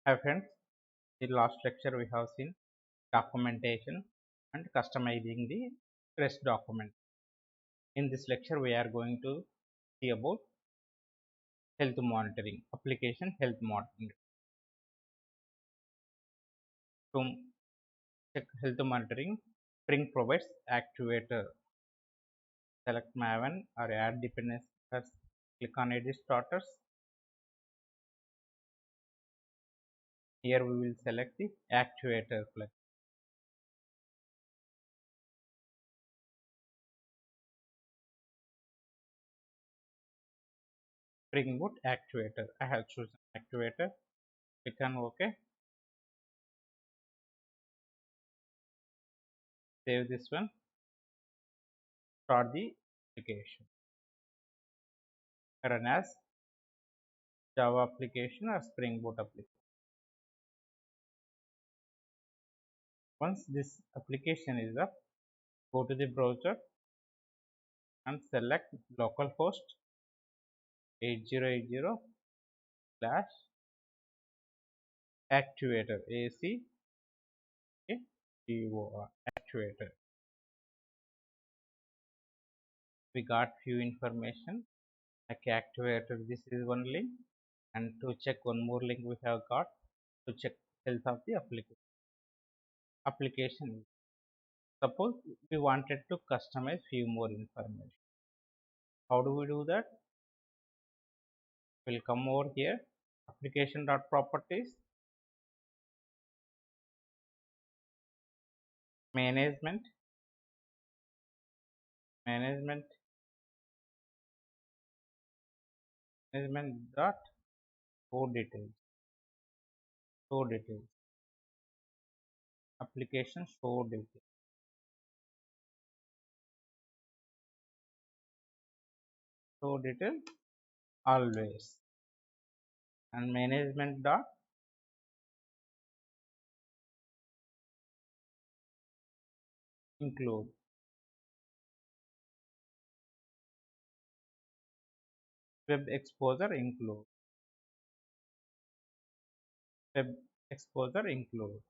Hi friends, in the last lecture we have seen documentation and customizing the REST document. In this lecture we are going to see about health monitoring, application health monitoring. To check health monitoring, Spring provides Autuator. Select Maven or add dependencies. Click on edit starters. Here we will select the Autuator plugin. Spring Boot Autuator. I have chosen Autuator. Click on OK. Save this one. Start the application. Run as Java application or Spring Boot application. Once this application is up, go to the browser and select localhost 8080 slash Autuator Autuator. We got few information like Autuator. This is one link, and to check one more link we have got to check health of the application. Suppose we wanted to customize few more information. How do we do that? We'll come over here, application.properties, management, management, management dot show details, application show details always, and management dot include, web exposure include, web exposure include.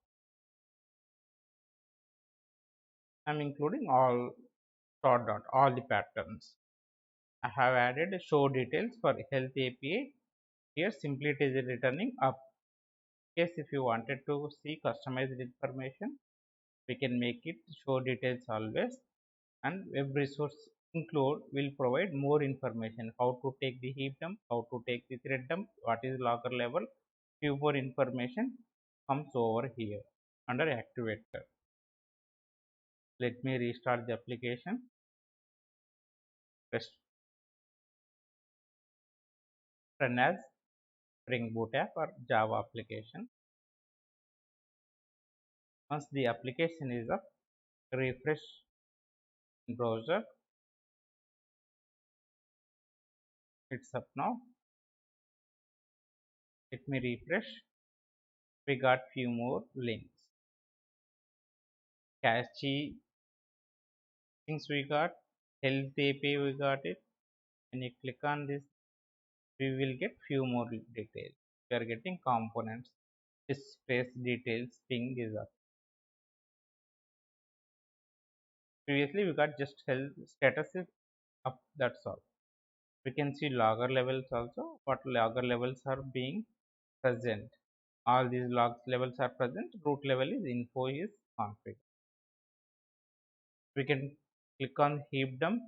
I'm including all all the patterns. I have added show details for health API. Here simply it is returning up. In case if you wanted to see customized information, we can make it show details always, and web resource include will provide more information, how to take the heap dump, how to take the thread dump, what is logger level. Few more information comes over here under Autuator. Let me restart the application. Run as Spring Boot app or Java application. Once the application is up, refresh browser. It's up now. Let me refresh. We got few more links. Cache things we got, health API we got it. When you click on this, we will get few more details. We are getting components. This space details ping is up. Previously we got just health status is up, that's all. We can see logger levels also, what logger levels are being present. All these logs levels are present. Root level is info is config. We can click on heap dump,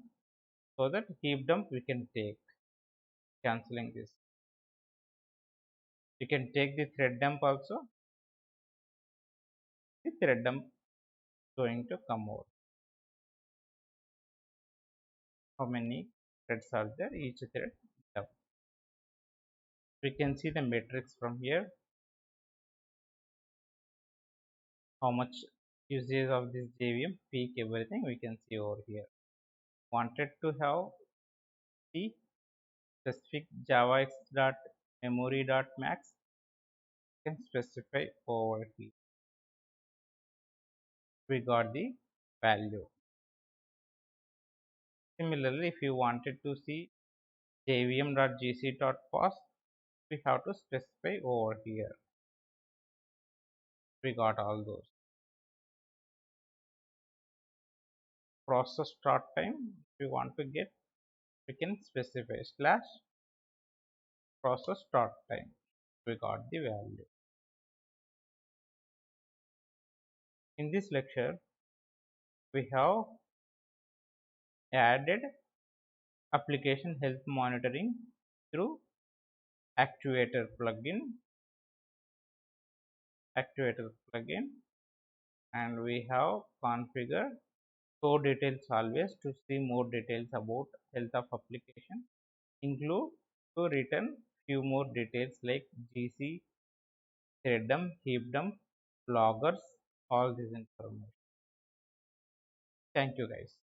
so that heap dump we can take, cancelling this. We can take the thread dump also. The thread dump going to come over. How many threads are there? Each thread dump. We can see the metrics from here. How much usage of this JVM, peak, everything we can see over here. Wanted to have the specific java dot memory dot max, can specify over here. We got the value. Similarly, if you wanted to see jvm.gc.post, we have to specify over here. We got all those. Process start time, if we want to get, we can specify slash process start time. We got the value. In this lecture, we have added application health monitoring through Autuator plugin, and we have configured show details always to see more details about health of application, include to return few more details like GC, thread dump, heap dump, loggers, all this information. Thank you guys.